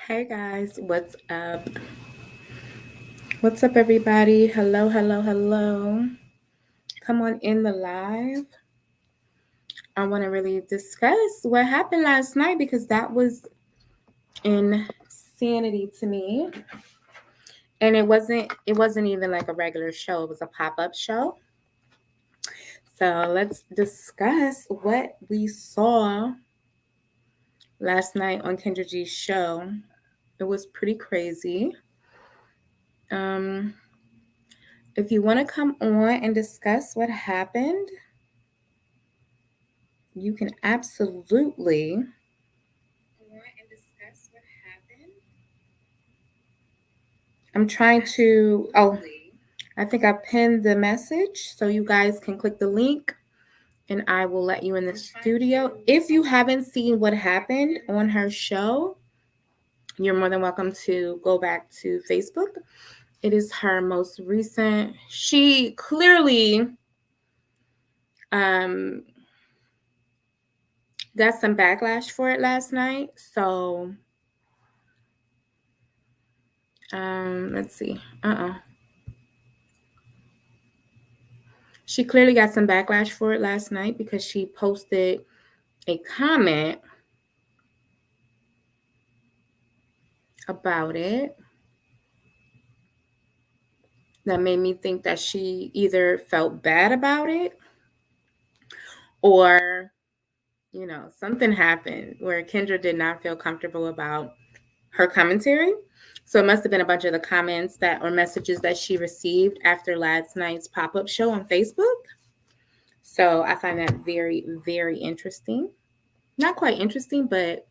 Hey guys, what's up? What's up, everybody? Hello, hello, hello. Come on in the live. I want to really discuss what happened last night because that was insanity to me. And it wasn't even like a regular show, it was a pop-up show. So let's discuss what we saw last night on Kendra G's show. It was pretty crazy. Um, if you want to come on and discuss what happened, you can absolutely. I'm trying to. Oh, I think I pinned the message so you guys can click the link and I will let you in the studio. If you haven't seen what happened on her show, you're more than welcome to go back to Facebook. It is her most recent. She clearly um, got some backlash for it last night. So let's see. She clearly got some backlash for it last night because she posted a comment about it that made me think that she either felt bad about it or, something happened where Kendra did not feel comfortable about her commentary. So it must have been a bunch of the comments that or messages that she received after last night's pop-up show on Facebook. So I find that very, very interesting. Not quite interesting, but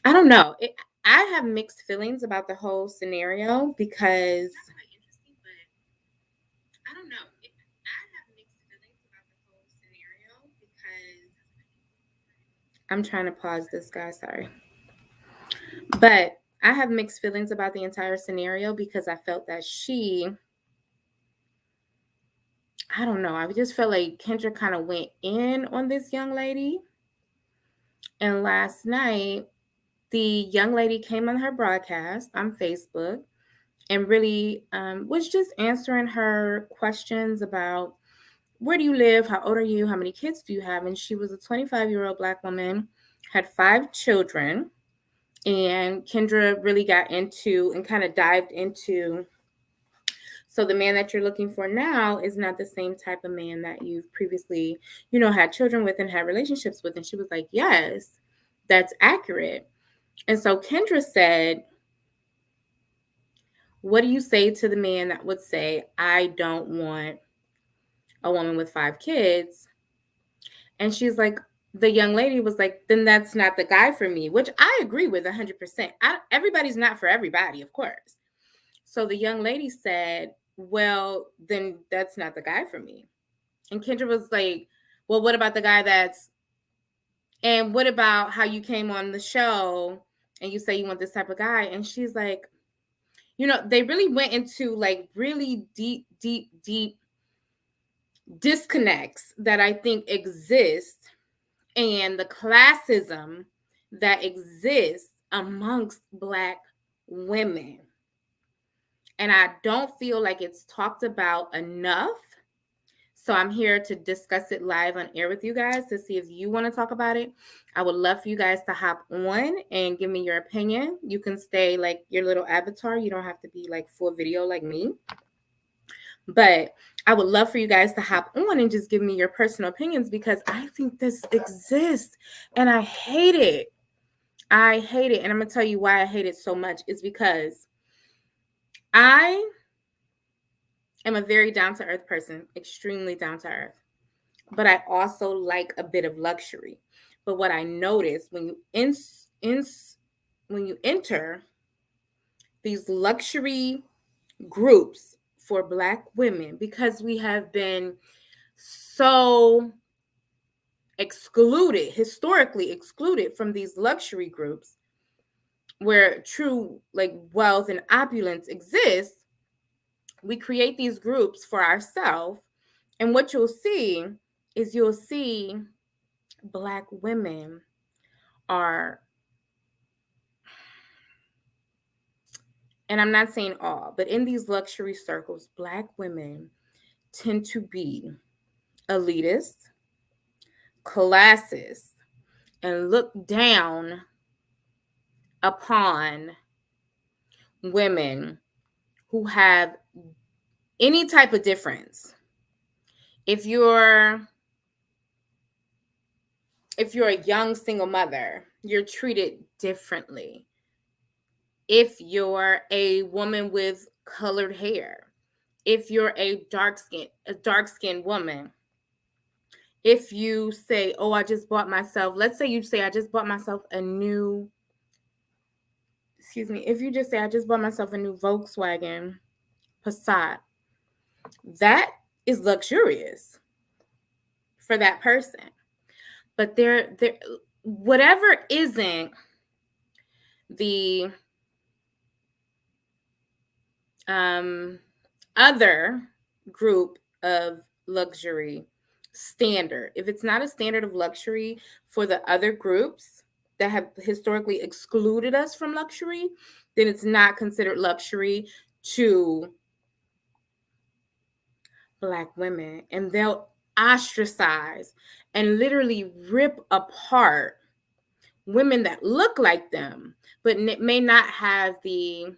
I don't know. I have mixed feelings about the whole scenario because I'm trying to pause this, guy. Sorry. But I have mixed feelings about the entire scenario because I felt that I don't know, I just felt like Kendra kind of went in on this young lady. And last night, the young lady came on her broadcast on Facebook and really was just answering her questions about where do you live? How old are you? How many kids do you have? And she was a 25-year-old Black woman, had 5 children. And Kendra really got into and kind of dived into. So the man that you're looking for now is not the same type of man that you've previously, had children with and had relationships with. And she was like, yes, that's accurate. And so Kendra said, what do you say to the man that would say, I don't want a woman with 5 kids? And she's like, the young lady was like, then that's not the guy for me, which I agree with 100%. Everybody's not for everybody, of course. So the young lady said, well, then that's not the guy for me. And Kendra was like, well, what about the guy and what about how you came on the show and you say you want this type of guy? And she's like, they really went into like really deep, deep, deep disconnects that I think exist and the classism that exists amongst Black women. And I don't feel like it's talked about enough. So I'm here to discuss it live on air with you guys to see if you want to talk about it. I would love for you guys to hop on and give me your opinion. You can stay like your little avatar. You don't have to be like full video like me. But I would love for you guys to hop on and just give me your personal opinions because I think this exists and I hate it. I hate it. And I'm going to tell you why I hate it so much. It's because I am a very down to earth person, extremely down to earth. But I also like a bit of luxury. But what I noticed when you enter these luxury groups for Black women, because we have been so historically excluded from these luxury groups where true like wealth and opulence exists, we create these groups for ourselves. And what you'll see is Black women are and I'm not saying all, but in these luxury circles, Black women tend to be elitist, classist, and look down upon women who have any type of difference. If you're if you're a young single mother, you're treated differently. If you're a woman with colored hair, if you're a dark skinned woman, if you say, "Oh, I just bought myself," let's say you say, "I just bought myself a new," excuse me, if you just say, "I just bought myself a new Volkswagen Passat," that is luxurious for that person. But there, whatever isn't the um, other group of luxury standard, if it's not a standard of luxury for the other groups that have historically excluded us from luxury, then it's not considered luxury to Black women. And they'll ostracize and literally rip apart women that look like them, but may not have the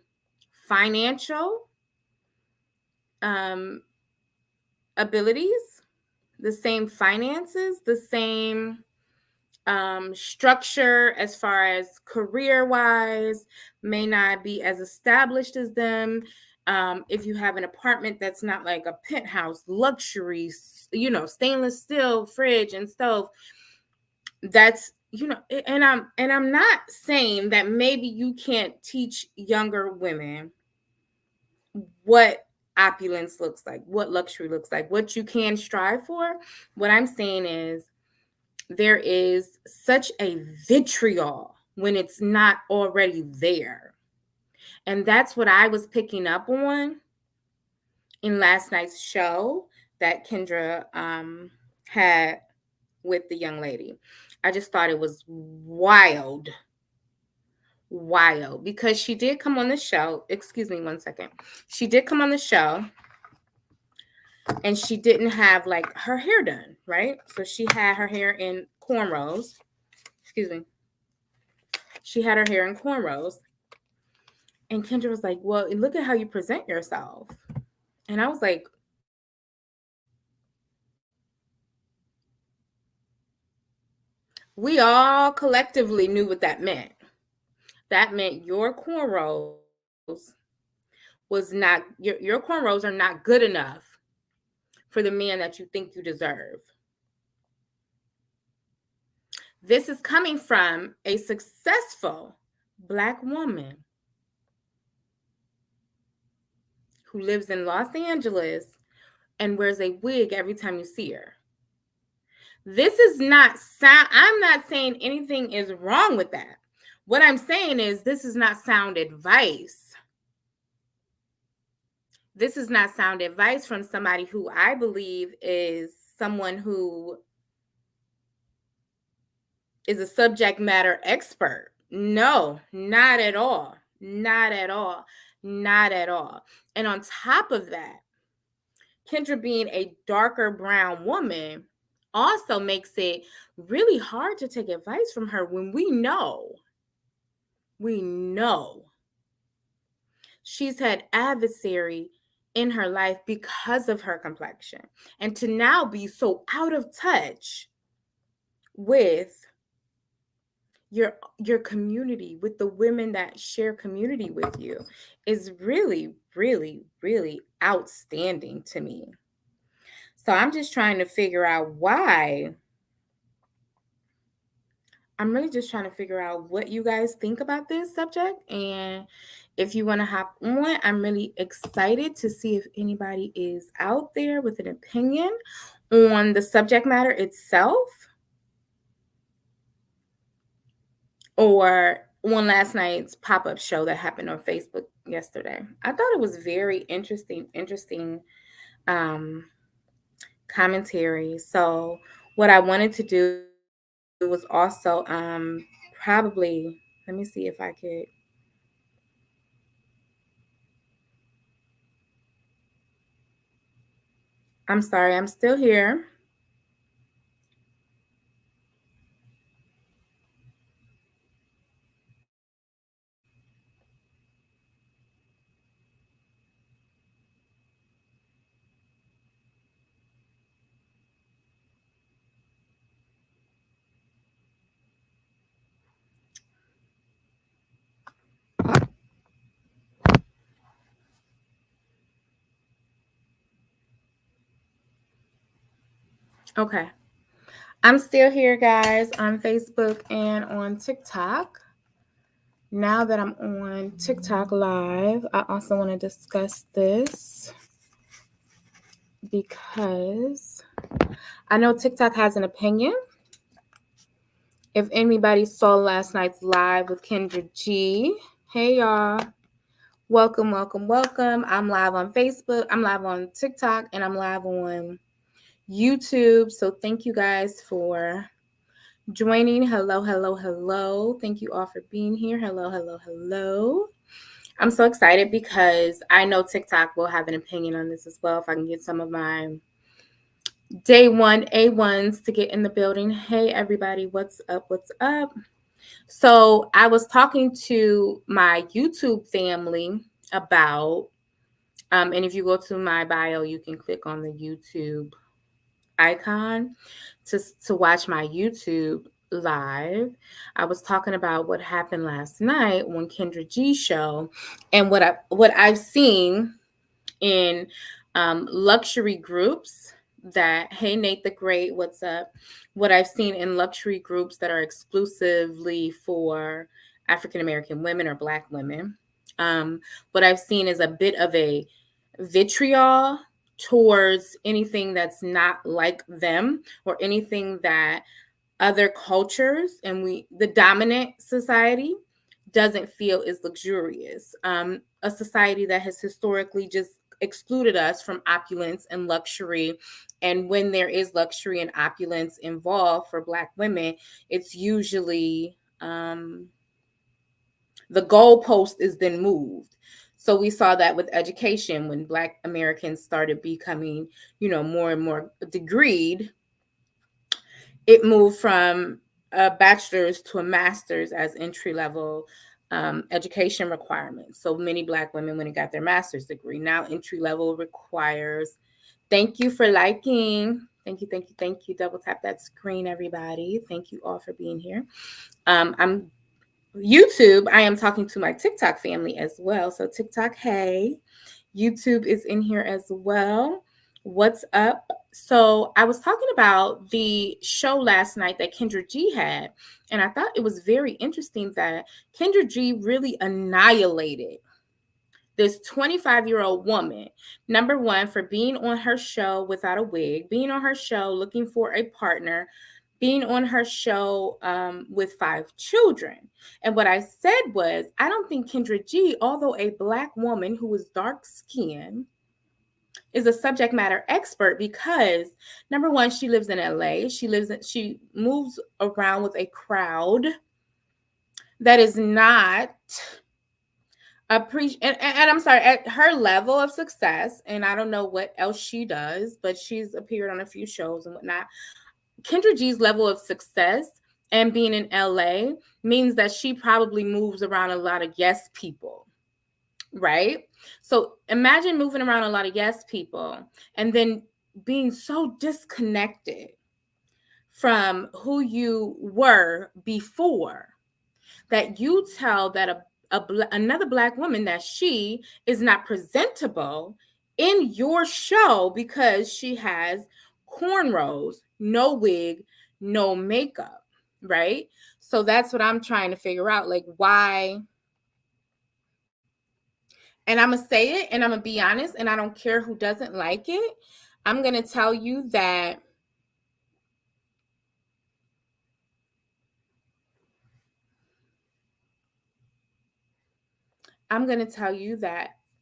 financial um, abilities, the same finances, the same structure as far as career wise, may not be as established as them. If you have an apartment that's not like a penthouse luxury, stainless steel fridge and stove, that's and I'm not saying that maybe you can't teach younger women what opulence looks like, what luxury looks like, what you can strive for. What I'm saying is there is such a vitriol when it's not already there. And that's what I was picking up on in last night's show that Kendra had with the young lady. I just thought it was wild, because she did come on the show. Excuse me one second. She did come on the show and she didn't have like her hair done, right? So she had her hair in cornrows. Excuse me. She had her hair in cornrows. And Kendra was like, "Well, look at how you present yourself." And I was like, we all collectively knew what that meant. That meant your cornrows was not your cornrows are not good enough for the man that you think you deserve. This is coming from a successful Black woman who lives in Los Angeles and wears a wig every time you see her. This is not sound. I'm not saying anything is wrong with that. What I'm saying is this is not sound advice. This is not sound advice from somebody who I believe is someone who is a subject matter expert. No, not at all. Not at all. Not at all. And on top of that, Kendra being a darker brown woman also makes it really hard to take advice from her when we know she's had adversary in her life because of her complexion. And to now be so out of touch with your community, with the women that share community with you, is really, really, really outstanding to me. So I'm just trying to figure out why. I'm really just trying to figure out what you guys think about this subject. And if you want to hop on, I'm really excited to see if anybody is out there with an opinion on the subject matter itself or on last night's pop-up show that happened on Facebook yesterday. I thought it was very interesting commentary. So what I wanted to do was also probably, let me see if I could I'm sorry, I'm still here. Okay. I'm still here, guys, on Facebook and on TikTok. Now that I'm on TikTok Live, I also want to discuss this because I know TikTok has an opinion. If anybody saw last night's live with Kendra G, hey y'all. Welcome, welcome, welcome. I'm live on Facebook, I'm live on TikTok, and I'm live on YouTube. So thank you guys for joining. Hello, hello, hello. Thank you all for being here. Hello, hello, hello. I'm so excited because I know TikTok will have an opinion on this as well. If I can get some of my day one A1s to get in the building. Hey, everybody, what's up? What's up? So I was talking to my YouTube family about, and if you go to my bio, you can click on the YouTube icon to watch my YouTube live. I was talking about what happened last night on Kendra G show and what I've seen in luxury groups that, hey Nate the Great, what's up? What I've seen in luxury groups that are exclusively for African American women or Black women. What I've seen is a bit of a vitriol towards anything that's not like them or anything that other cultures and the dominant society doesn't feel is luxurious. A society that has historically just excluded us from opulence and luxury. And when there is luxury and opulence involved for Black women, it's usually the goalpost is then moved. So we saw that with education when Black Americans started becoming, more and more degreed. It moved from a bachelor's to a master's as entry level education requirements. So many Black women, when they got their master's degree, now entry level requires. Thank you for liking. Thank you, thank you, thank you. Double tap that screen, everybody. Thank you all for being here. I'm YouTube. I am talking to my TikTok family as well. So TikTok, hey. YouTube is in here as well. What's up? So I was talking about the show last night that Kendra G had, and I thought it was very interesting that Kendra G really annihilated this 25-year-old woman. Number one, for being on her show without a wig, being on her show looking for a partner, being on her show with 5 children. And what I said was, I don't think Kendra G, although a Black woman who is dark skinned, is a subject matter expert because number one, she lives in LA. She moves around with a crowd that is not and I'm sorry, at her level of success, and I don't know what else she does, but she's appeared on a few shows and whatnot. Kendra G's level of success and being in LA means that she probably moves around a lot of yes people, right? So imagine moving around a lot of yes people and then being so disconnected from who you were before that you tell that another Black woman that she is not presentable in your show because she has cornrows, no wig, no makeup, right? So that's what I'm trying to figure out, like why. And I'm going to say it and I'm going to be honest, and I don't care who doesn't like it. I'm going to tell you that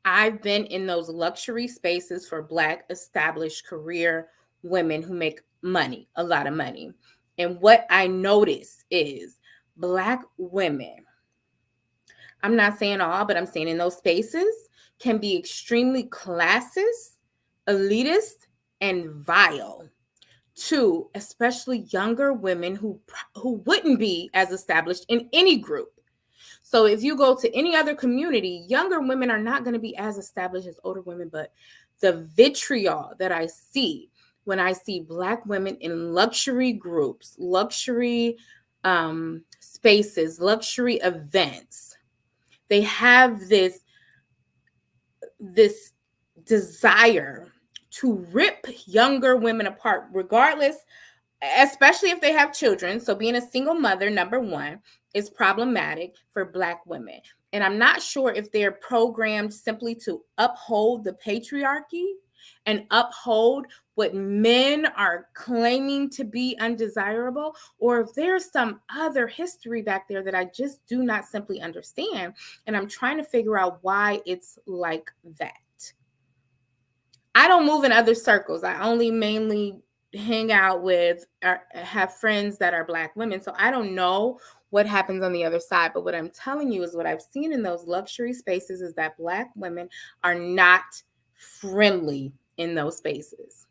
I've been in those luxury spaces for Black established career women who make money, a lot of money. And what I notice is Black women, I'm not saying all, but I'm saying in those spaces, can be extremely classist, elitist, and vile to especially younger women who wouldn't be as established in any group. So if you go to any other community, younger women are not going to be as established as older women, but the vitriol that I see when I see Black women in luxury groups, luxury spaces, luxury events, they have this desire to rip younger women apart, regardless, especially if they have children. So being a single mother, number one, is problematic for Black women. And I'm not sure if they're programmed simply to uphold the patriarchy and uphold what men are claiming to be undesirable, or if there's some other history back there that I just do not simply understand. And I'm trying to figure out why it's like that. I don't move in other circles. I only mainly hang out with or have friends that are Black women. So I don't know what happens on the other side. But what I'm telling you is what I've seen in those luxury spaces is that Black women are not friendly in those spaces.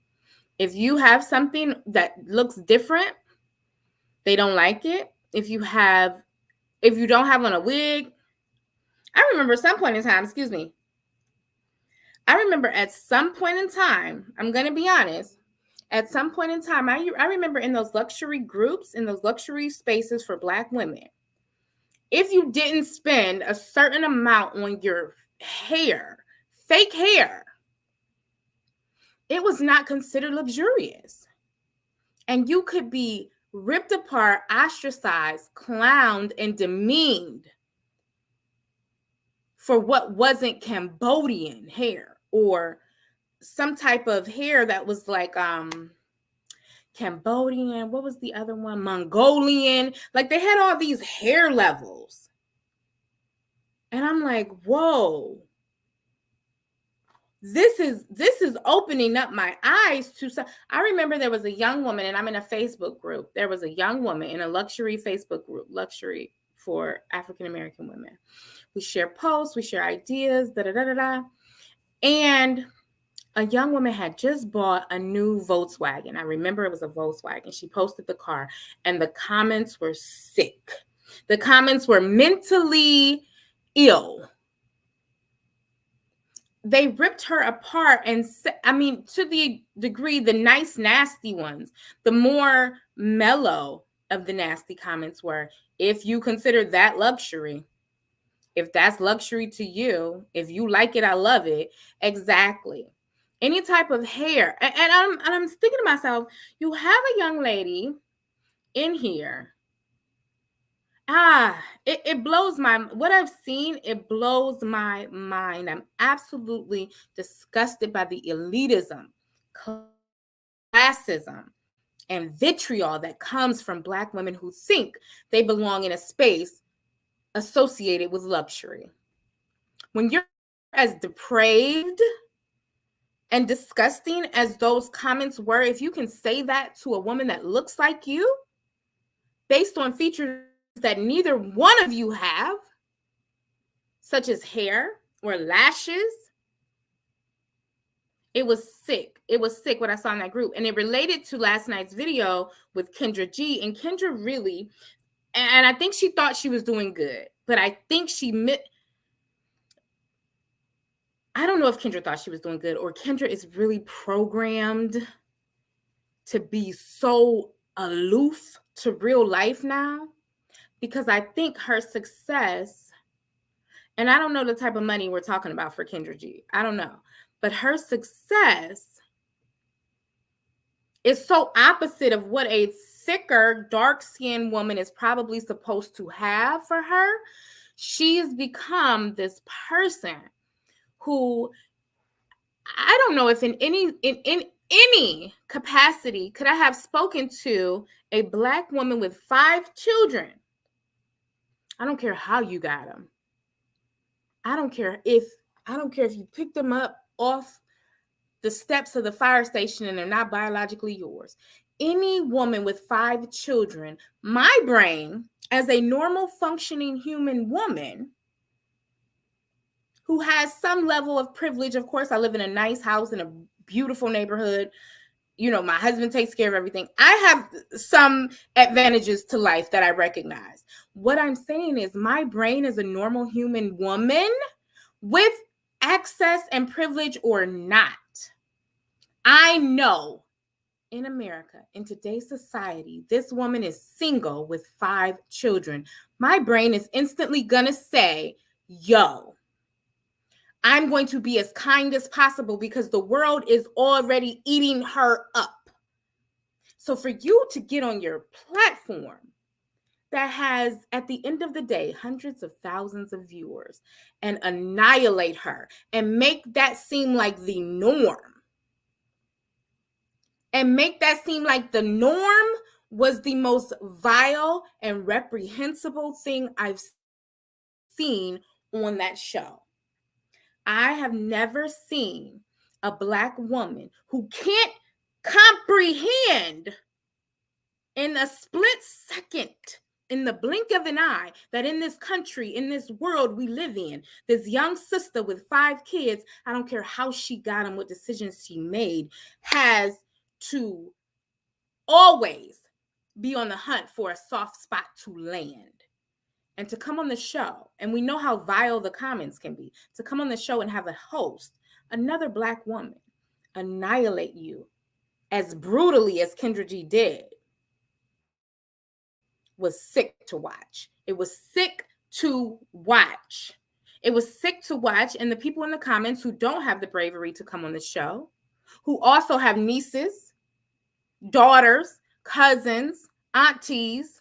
If you have something that looks different, they don't like it. If you don't have on a wig, I remember some point in time, I remember at some point in time, I'm going to be honest, at some point in time, I remember in those luxury groups, in those luxury spaces for Black women, if you didn't spend a certain amount on your hair, fake hair, it was not considered luxurious. And you could be ripped apart, ostracized, clowned, and demeaned for what wasn't Cambodian hair or some type of hair that was like Cambodian, what was the other one? Mongolian. Like they had all these hair levels. And I'm like, whoa. This is opening up my eyes to some. I remember there was a young woman, and I'm in a Facebook group. There was a young woman in a luxury Facebook group, luxury for African American women. We share posts, we share ideas, And a young woman had just bought a new Volkswagen. I remember it was a Volkswagen. She posted the car, and the comments were sick. The comments were mentally ill. They ripped her apart, and to the degree, the nice, nasty ones, the more mellow of the nasty comments were, if you consider that luxury, if that's luxury to you, if you like it, I love it. Exactly. Any type of hair. And I'm thinking to myself, you have a young lady in here. It blows what I've seen, it blows my mind. I'm absolutely disgusted by the elitism, classism, and vitriol that comes from Black women who think they belong in a space associated with luxury. When you're as depraved and disgusting as those comments were, if you can say that to a woman that looks like you, based on features that neither one of you have, such as hair or lashes, it was sick. It was sick what I saw in that group. And it related to last night's video with Kendra G. And Kendra really, and I think she thought she was doing good, but I think I don't know if Kendra thought she was doing good, or Kendra is really programmed to be so aloof to real life now, because I think her success, and I don't know the type of money we're talking about for Kendra G. I don't know. But her success is so opposite of what a thicker, dark-skinned woman is probably supposed to have for her. She's become this person who, I don't know if in any capacity could I have spoken to a Black woman with 5 children. I don't care how you got them. I don't care if you picked them up off the steps of the fire station and they're not biologically yours. Any woman with 5 children, my brain, as a normal functioning human woman who has some level of privilege, of course, I live in a nice house in a beautiful neighborhood, my husband takes care of everything. I have some advantages to life that I recognize. What I'm saying is my brain is a normal human woman with access and privilege or not. I know in America, in today's society, this woman is single with 5 children. My brain is instantly going to say, yo, I'm going to be as kind as possible because the world is already eating her up. So for you to get on your platform that has, at the end of the day, hundreds of thousands of viewers and annihilate her and make that seem like the norm, was the most vile and reprehensible thing I've seen on that show. I have never seen a Black woman who can't comprehend in a split second, in the blink of an eye, that in this country, in this world we live in, this young sister with 5 kids, I don't care how she got them, what decisions she made, has to always be on the hunt for a soft spot to land. And to come on the show, and we know how vile the comments can be, to come on the show and have a host, another Black woman, annihilate you as brutally as Kendra G did, was sick to watch. It was sick to watch. It was sick to watch. And the people in the comments who don't have the bravery to come on the show, who also have nieces, daughters, cousins, aunties,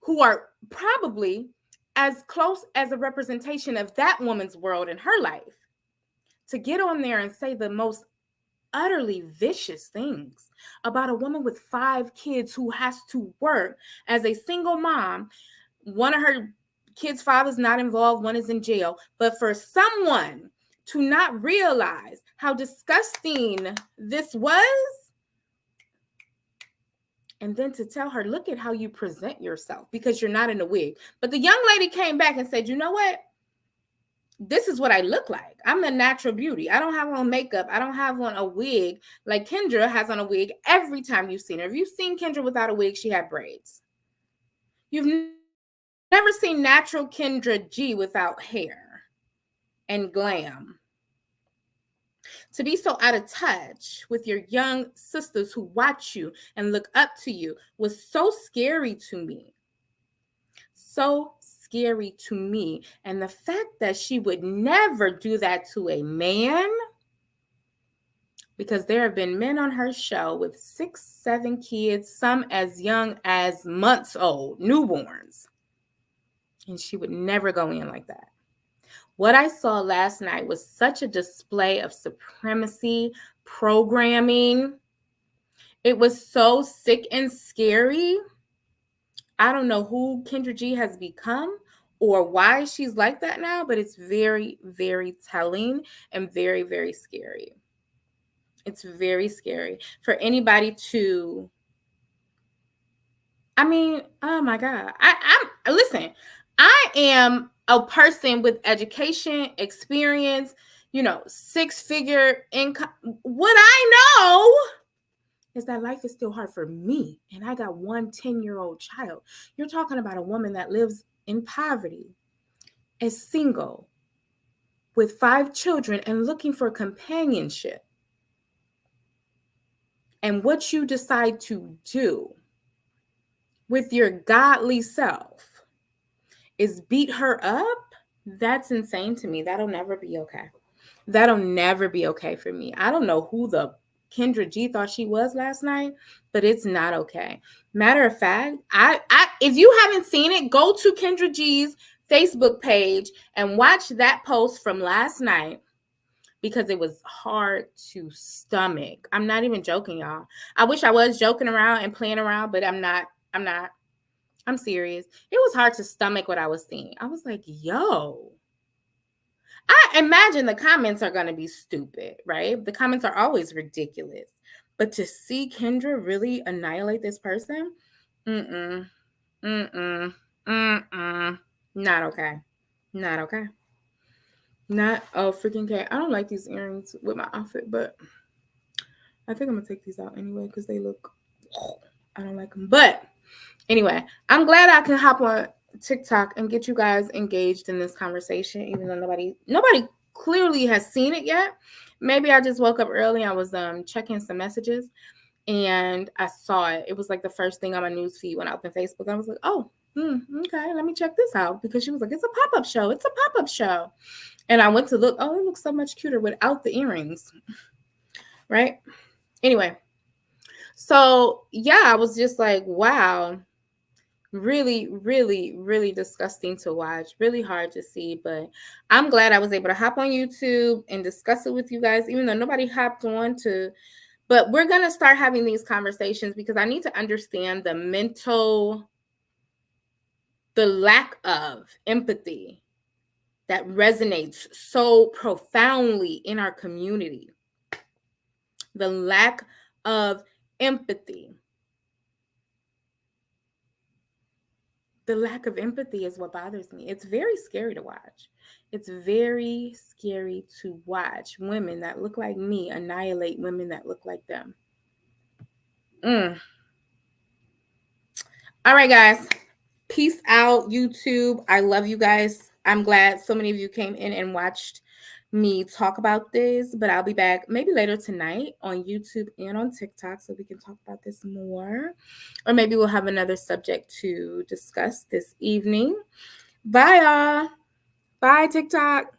who are probably as close as a representation of that woman's world in her life, to get on there and say the most utterly vicious things about a woman with 5 kids who has to work as a single mom. One of her kids' father's not involved, one is in jail. But for someone to not realize how disgusting this was, and then to tell her, look at how you present yourself because you're not in a wig. But the young lady came back and said, you know what? This is what I look like. I'm a natural beauty. I don't have on makeup. I don't have on a wig like Kendra has on a wig every time you've seen her. If you've seen Kendra without a wig, she had braids. You've never seen natural Kendra G without hair and glam. To be so out of touch with your young sisters who watch you and look up to you was so scary to me. So scary to me. And the fact that she would never do that to a man, because there have been men on her show with 6, 7 kids, some as young as months old, newborns. And she would never go in like that. What I saw last night was such a display of supremacy programming. It was so sick and scary. I don't know who Kendra G has become or why she's like that now, but it's very, very telling and very, very scary. It's very scary for anybody to, oh my God. Listen, I am a person with education, experience, 6-figure income. What I know is that life is still hard for me. And I got one 10-year-old child. You're talking about a woman that lives in poverty, is single, with 5 children and looking for companionship. And what you decide to do with your godly self is beat her up. That's insane to me. That'll never be okay. That'll never be okay for me. I don't know who the Kendra G thought she was last night, but it's not okay. Matter of fact, I if you haven't seen it, go to Kendra G's Facebook page and watch that post from last night, because it was hard to stomach. I'm not even joking, y'all. I wish I was joking around and playing around, but I'm not. I'm serious. It was hard to stomach what I was seeing. I was like, yo. I imagine the comments are going to be stupid, right? The comments are always ridiculous. But to see Kendra really annihilate this person, not okay. Not okay. Not freaking okay. I don't like these earrings with my outfit, but I think I'm gonna take these out anyway because they look. I don't like them. But anyway, I'm glad I can hop on TikTok and get you guys engaged in this conversation, even though nobody clearly has seen it yet. Maybe I just woke up early. I was checking some messages and I saw it. It was like the first thing on my news feed when I opened Facebook. I was like, oh, okay, let me check this out because she was like, it's a pop-up show. It's a pop-up show. And I went to look. Oh, it looks so much cuter without the earrings. Right? Anyway, so yeah, I was just like, wow, really, really, really disgusting to watch, really hard to see. But I'm glad I was able to hop on YouTube and discuss it with you guys, even though nobody hopped on to. But we're going to start having these conversations because I need to understand the lack of empathy that resonates so profoundly in our community. The lack of empathy. The lack of empathy is what bothers me. It's very scary to watch. It's very scary to watch women that look like me annihilate women that look like them. All right, guys. Peace out, YouTube. I love you guys. I'm glad so many of you came in and watched me talk about this, but I'll be back maybe later tonight on YouTube and on TikTok so we can talk about this more. Or maybe we'll have another subject to discuss this evening. Bye, y'all. Bye, TikTok.